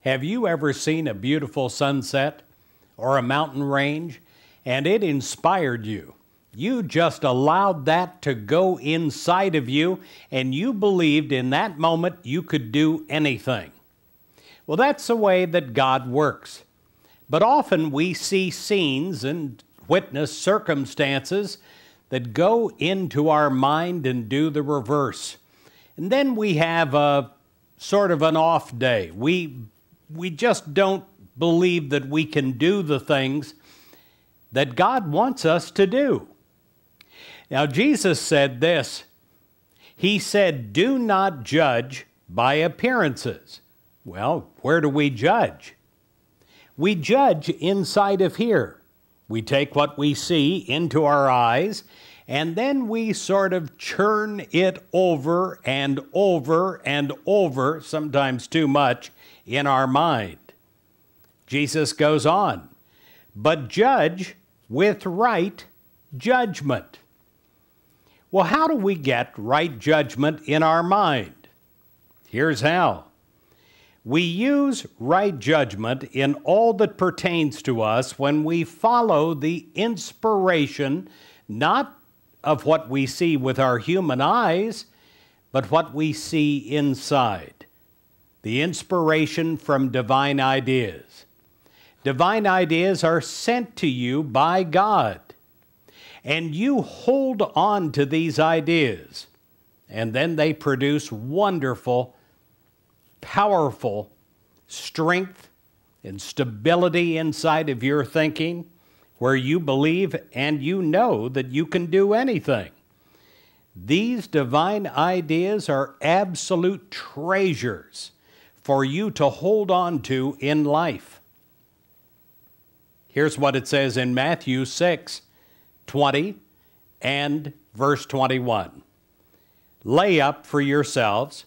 Have you ever seen a beautiful sunset or a mountain range and it inspired you? You just allowed that to go inside of you and you believed in that moment you could do anything. Well, that's the way that God works. But often we see scenes and witness circumstances that go into our mind and do the reverse. And then we have a sort of an off day. We just don't believe that we can do the things that God wants us to do. Now, Jesus said this. He said, "Do not judge by appearances." Well, where do we judge? We judge inside of here. We take what we see into our eyes, and then we sort of churn it over and over and over, sometimes too much, in our mind. Jesus goes on, "But judge with right judgment." Well, how do we get right judgment in our mind? Here's how. We use right judgment in all that pertains to us when we follow the inspiration, not of what we see with our human eyes, but what we see inside. The inspiration from divine ideas. Divine ideas are sent to you by God, and you hold on to these ideas, and then they produce wonderful, powerful strength and stability inside of your thinking, where you believe and you know that you can do anything. These divine ideas are absolute treasures for you to hold on to in life. Here's what it says in Matthew 6:20 and verse 21. "Lay up for yourselves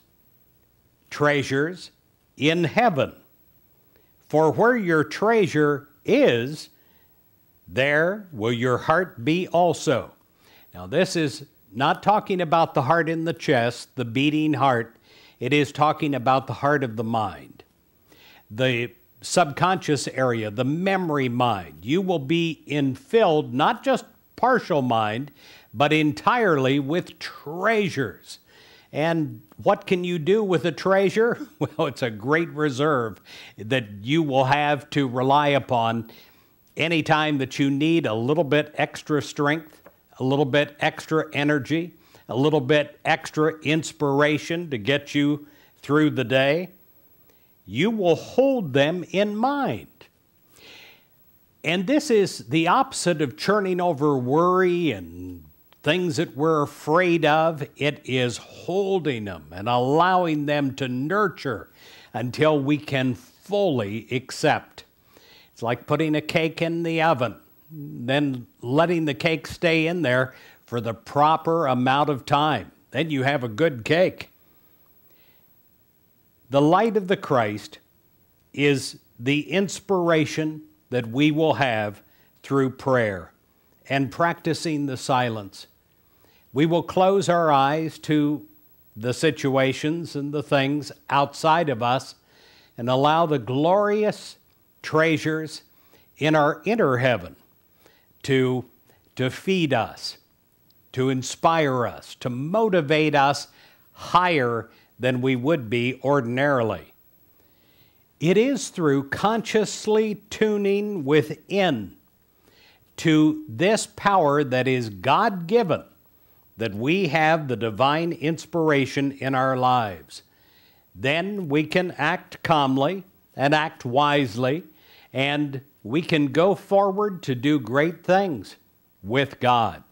treasures in heaven, for where your treasure is, there will your heart be also." Now, this is not talking about the heart in the chest, the beating heart. It is talking about the heart of the mind, the subconscious area, the memory mind. You will be infilled, not just partial mind, but entirely with treasures. And what can you do with a treasure? Well, it's a great reserve that you will have to rely upon anytime that you need a little bit extra strength, a little bit extra energy, a little bit extra inspiration to get you through the day. You will hold them in mind. And this is the opposite of churning over worry and things that we're afraid of. It is holding them and allowing them to nurture until we can fully accept. It's like putting a cake in the oven, then letting the cake stay in there for the proper amount of time. Then you have a good cake. The light of the Christ is the inspiration that we will have through prayer and practicing the silence. We will close our eyes to the situations and the things outside of us and allow the glorious treasures in our inner heaven to feed us, to inspire us, to motivate us higher than we would be ordinarily. It is through consciously tuning within to this power that is God-given that we have the divine inspiration in our lives. Then we can act calmly and act wisely, and we can go forward to do great things with God.